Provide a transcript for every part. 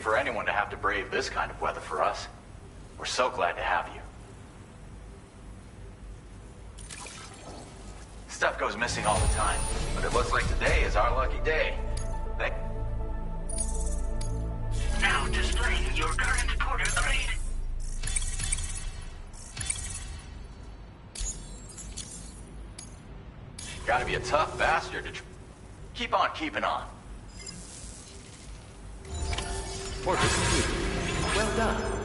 hate for anyone to have to brave this kind of weather for us. We're so glad to have you. Stuff goes missing all the time, but it looks like today is our lucky day. Now displaying your current porter grade. Gotta be a tough bastard to keep on keeping on. Order completed. Well done.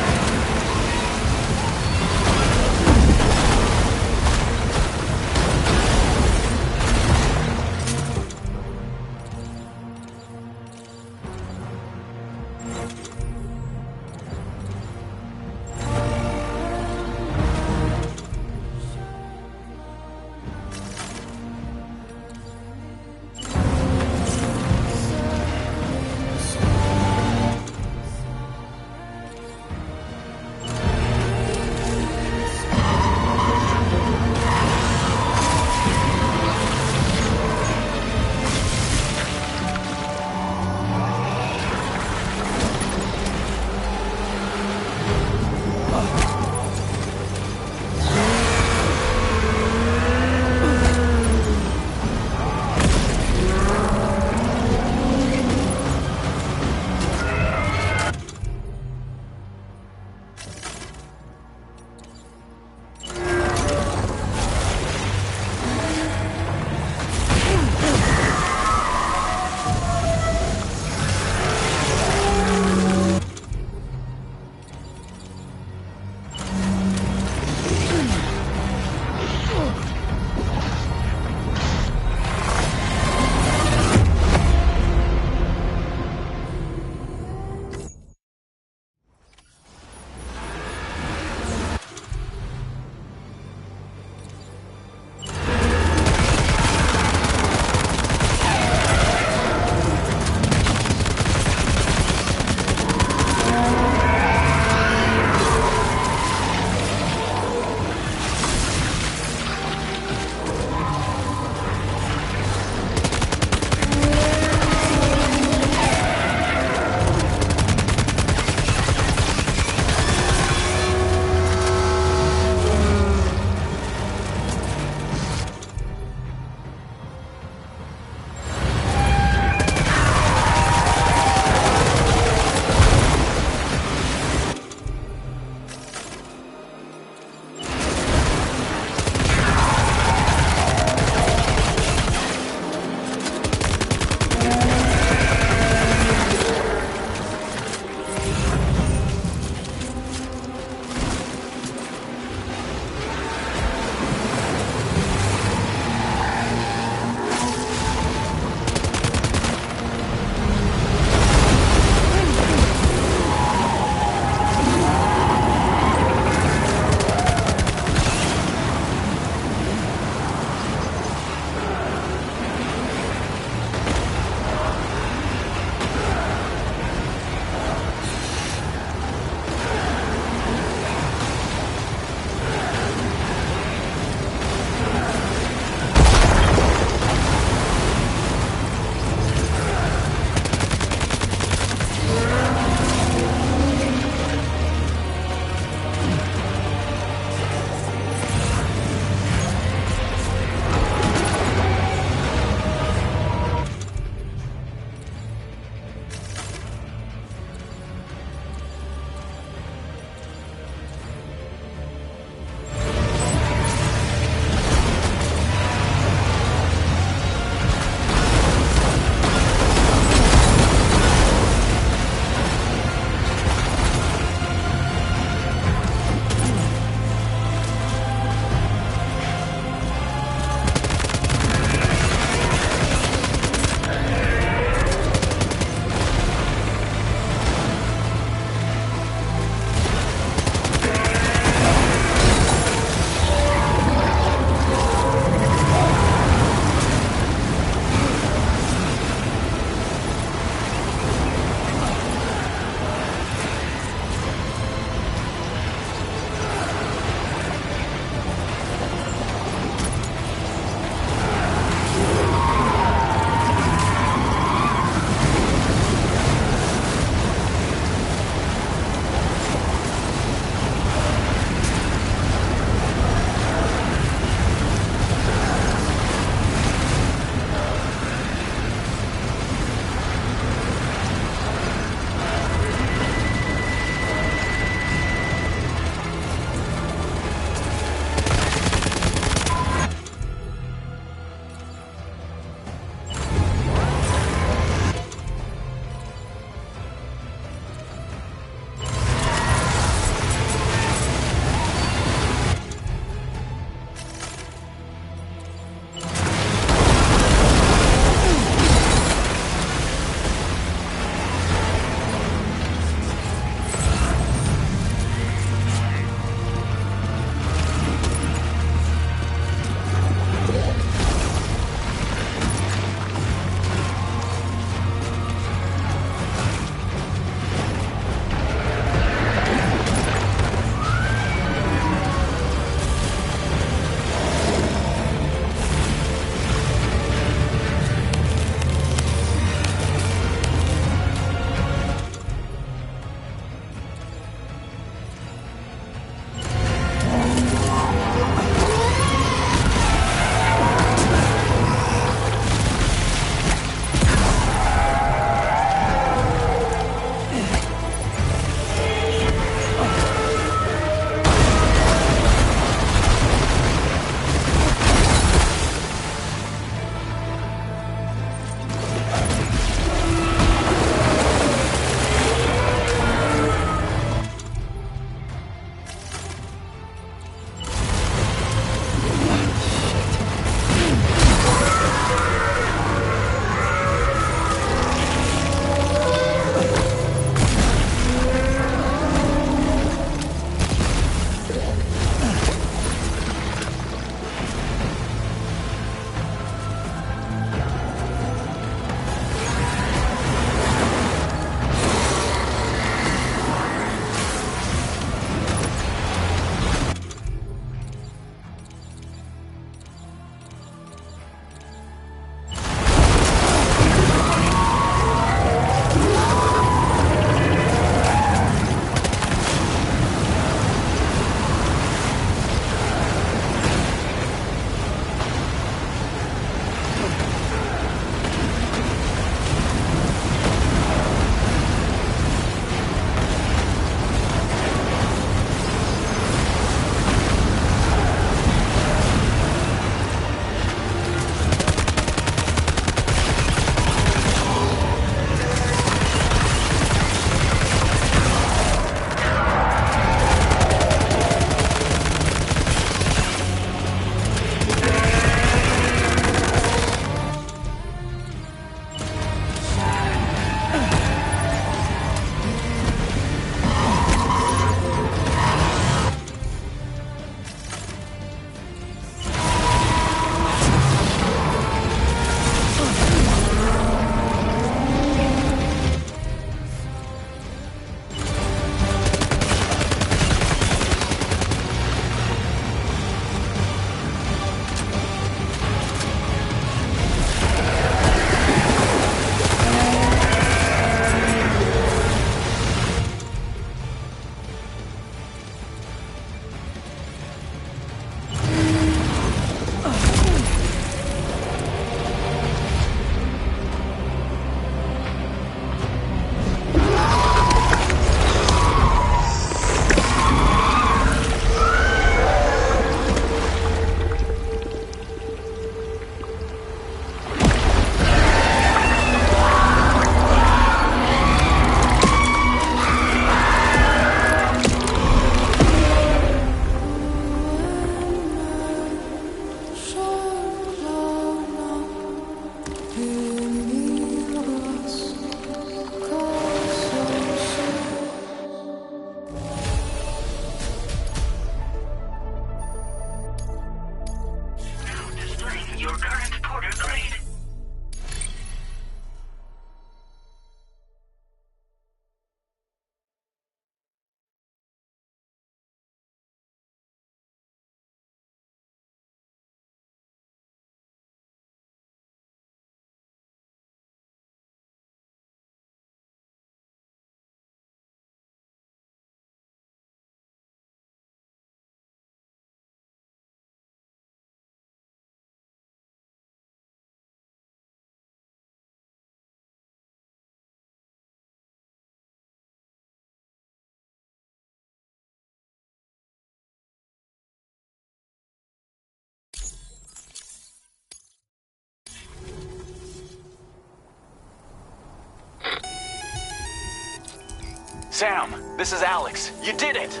Sam, this is Alex. You did it!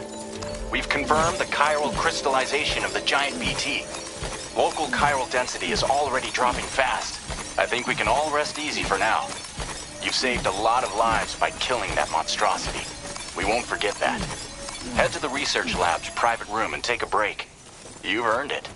We've confirmed the chiral crystallization of the giant BT. Local chiral density is already dropping fast. I think we can all rest easy for now. You've saved a lot of lives by killing that monstrosity. We won't forget that. Head to the research lab's private room and take a break. You've earned it.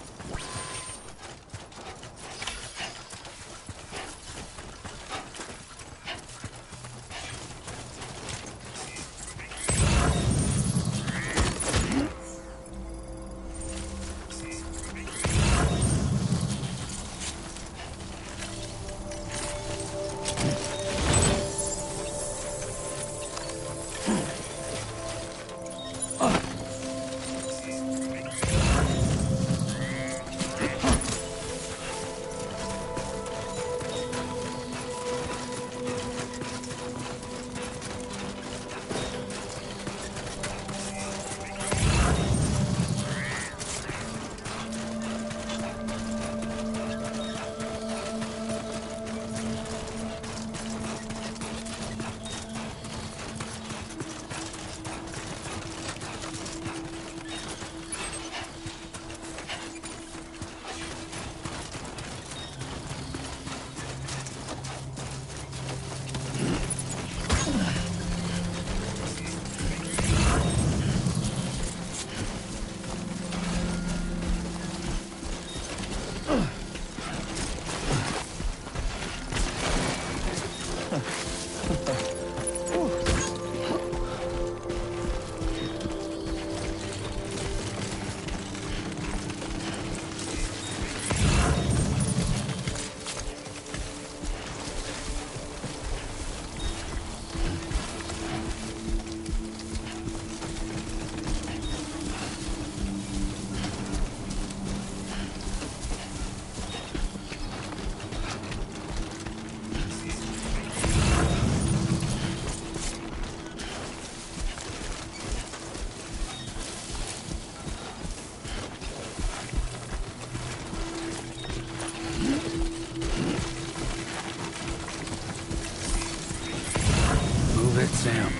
Sam.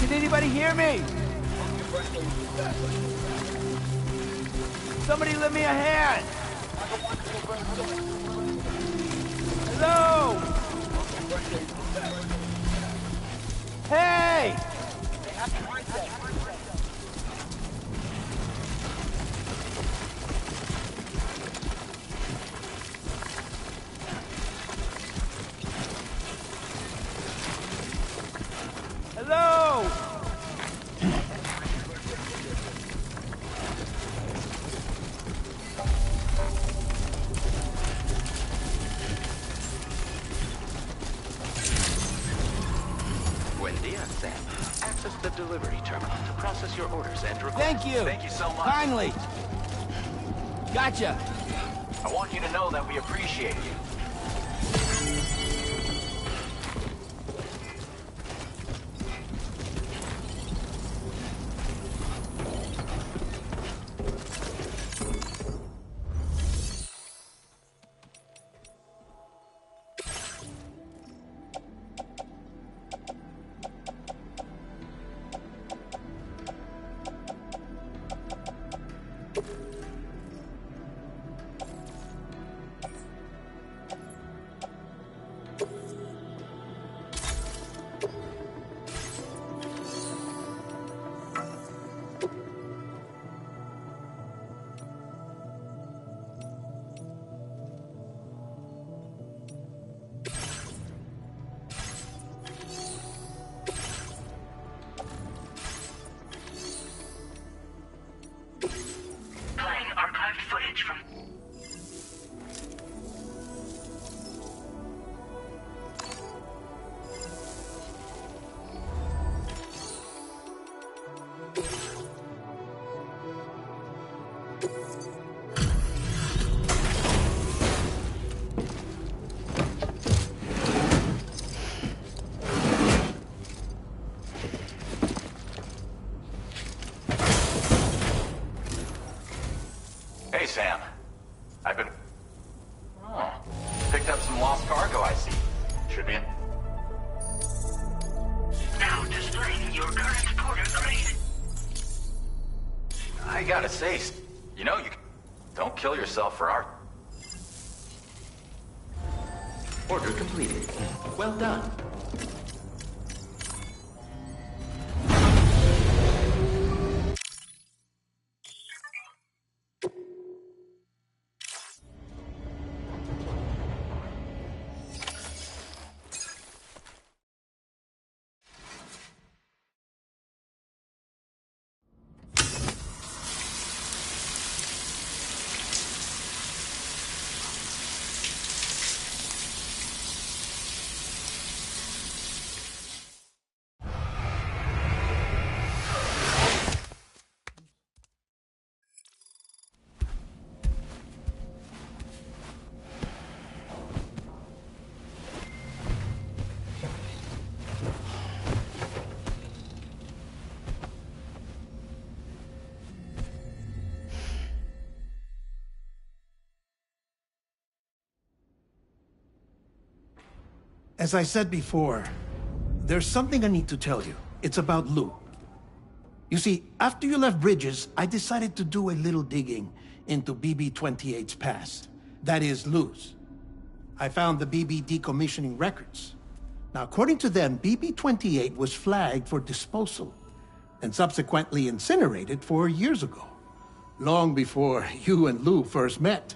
Did anybody hear me? Somebody lend me a hand. Hello? Hey! Hello! Buen dia, Sam. Access the delivery terminal to process your orders and requests. Thank you! Thank you so much. Finally! Gotcha! I want you to know that we appreciate you. Plane Hey, Sam. I've been... Oh. Picked up some lost cargo, I see. Should be in... Now displaying your current porter grade. I gotta say, you know, you don't kill yourself for art. Order completed. Well done. As I said before, there's something I need to tell you. It's about Lou. You see, after you left Bridges, I decided to do a little digging into BB-28's past. That is, Lou's. I found the BB decommissioning records. Now, according to them, BB-28 was flagged for disposal and subsequently incinerated 4 years ago, long before you and Lou first met.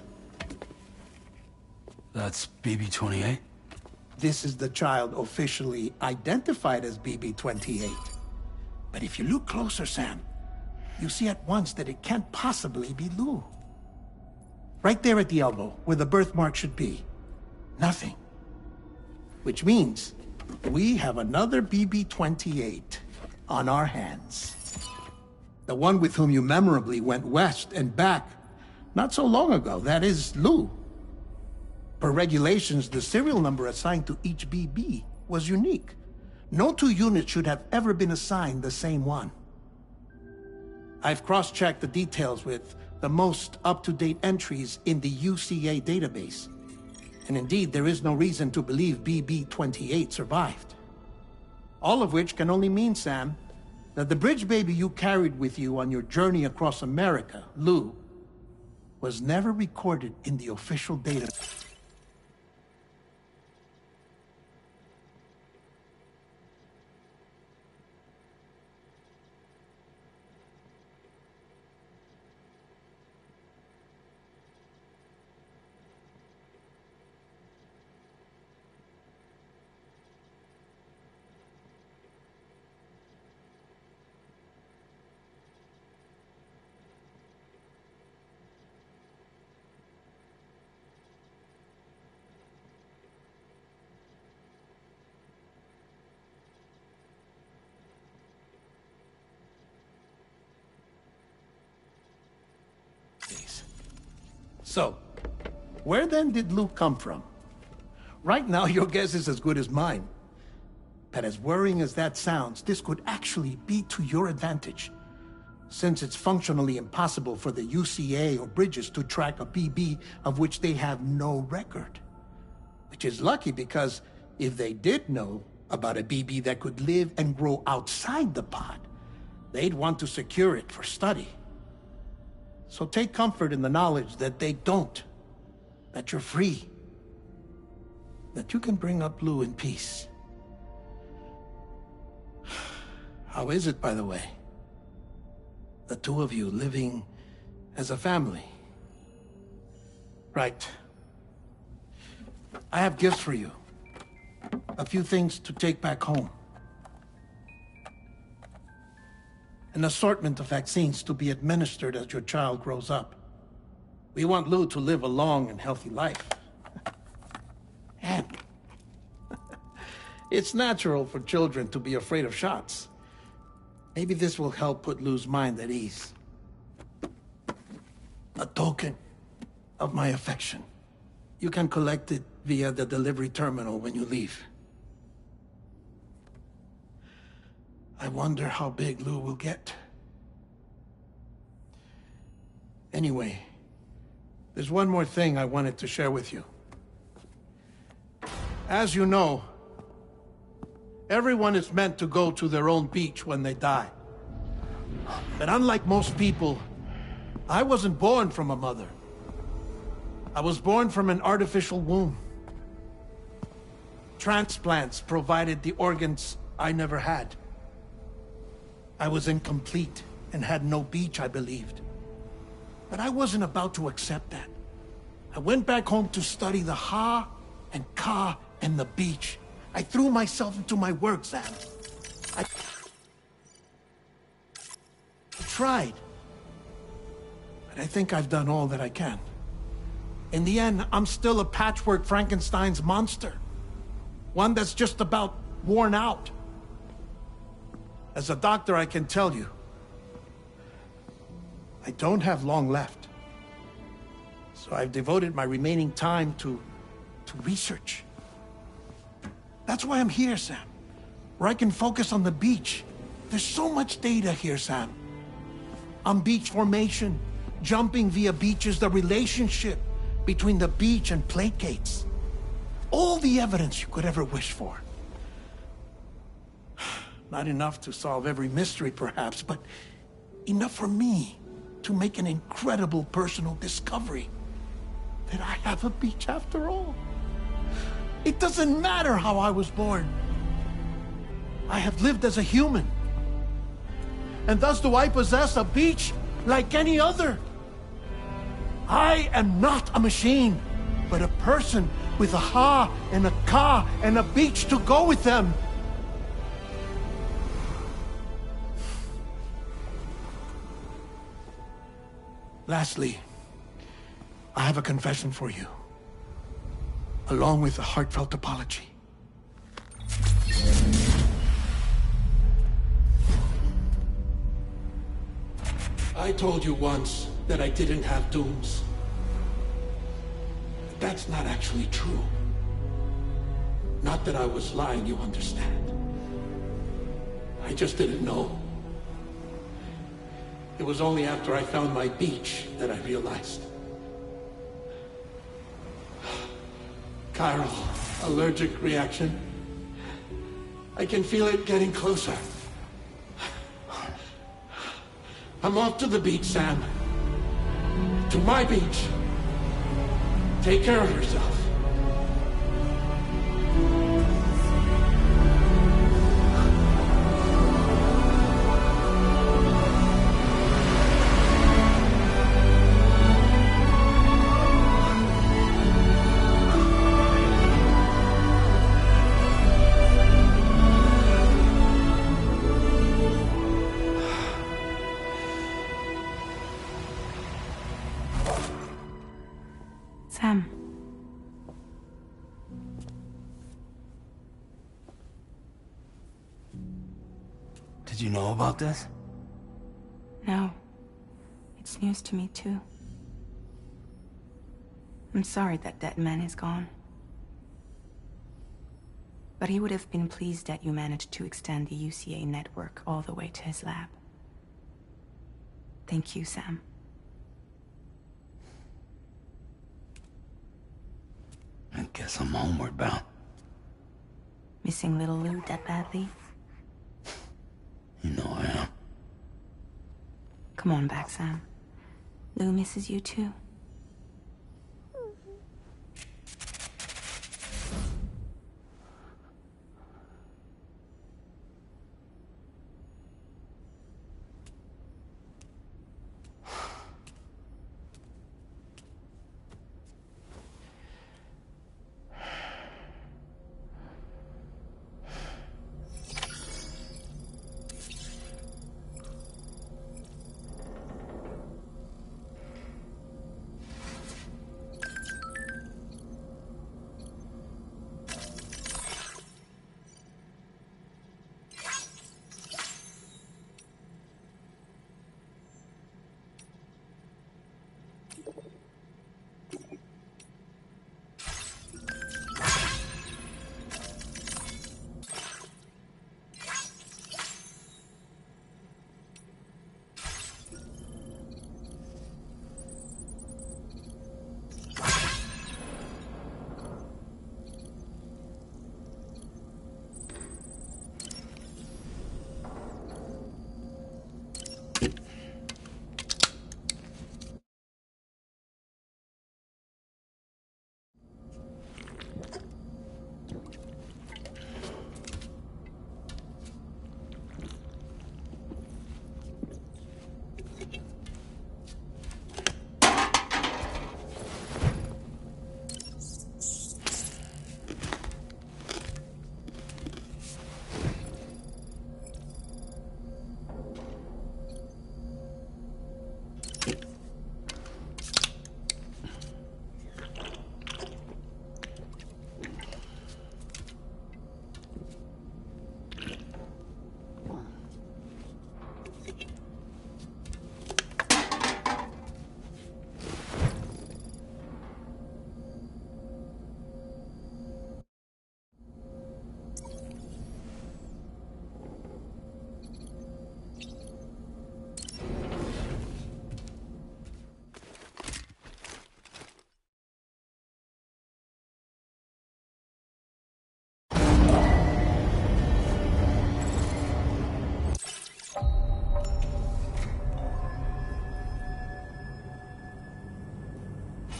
That's BB-28? This is the child officially identified as BB-28. But if you look closer, Sam, you see at once that it can't possibly be Lou. Right there at the elbow, where the birthmark should be. Nothing. Which means we have another BB-28 on our hands. The one with whom you memorably went west and back not so long ago, that is Lou. Per regulations, the serial number assigned to each BB was unique. No two units should have ever been assigned the same one. I've cross-checked the details with the most up-to-date entries in the UCA database. And indeed, there is no reason to believe BB-28 survived. All of which can only mean, Sam, that the bridge baby you carried with you on your journey across America, Lou, was never recorded in the official database. So, where then did Lou come from? Right now, your guess is as good as mine. But as worrying as that sounds, this could actually be to your advantage, since it's functionally impossible for the UCA or Bridges to track a BB of which they have no record. Which is lucky, because if they did know about a BB that could live and grow outside the pod, they'd want to secure it for study. So take comfort in the knowledge that they don't, that you're free, that you can bring up Lou in peace. How is it, by the way? The two of you living as a family? Right. I have gifts for you. A few things to take back home. An assortment of vaccines to be administered as your child grows up. We want Lou to live a long and healthy life. And it's natural for children to be afraid of shots. Maybe this will help put Lou's mind at ease. A token of my affection. You can collect it via the delivery terminal when you leave. I wonder how big Lou will get. Anyway, There's one more thing I wanted to share with you. As you know, everyone is meant to go to their own beach when they die. But unlike most people, I wasn't born from a mother. I was born from an artificial womb. Transplants provided the organs I never had. I was incomplete and had no beach, I believed. But I wasn't about to accept that. I went back home to study the Ha and Ka and the beach. I threw myself into my work, Sam. I tried. But I think I've done all that I can. In the end, I'm still a patchwork Frankenstein's monster. One that's just about worn out. As a doctor, I can tell you, I don't have long left. So I've devoted my remaining time to research. That's why I'm here, Sam. Where I can focus on the beach. There's so much data here, Sam. On beach formation, jumping via beaches, the relationship between the beach and placates. All the evidence you could ever wish for. Not enough to solve every mystery, perhaps, but enough for me to make an incredible personal discovery. That I have a beach after all. It doesn't matter how I was born. I have lived as a human. And thus do I possess a beach like any other. I am not a machine, but a person with a Ha and a Ka and a beach to go with them. Lastly, I have a confession for you, along with a heartfelt apology. I told you once that I didn't have dooms. But that's not actually true. Not that I was lying, you understand. I just didn't know. It was only after I found my beach that I realized. Chiral allergic reaction. I can feel it getting closer. I'm off to the beach, Sam. To my beach. Take care of yourself. Sam. Did you know about this? No. It's news to me, too. I'm sorry that that man is gone. But he would have been pleased that you managed to extend the UCA network all the way to his lab. Thank you, Sam. I guess I'm homeward bound. Missing little Lou that badly? You know I am. Come on back, Sam. Lou misses you too.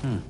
Hmm.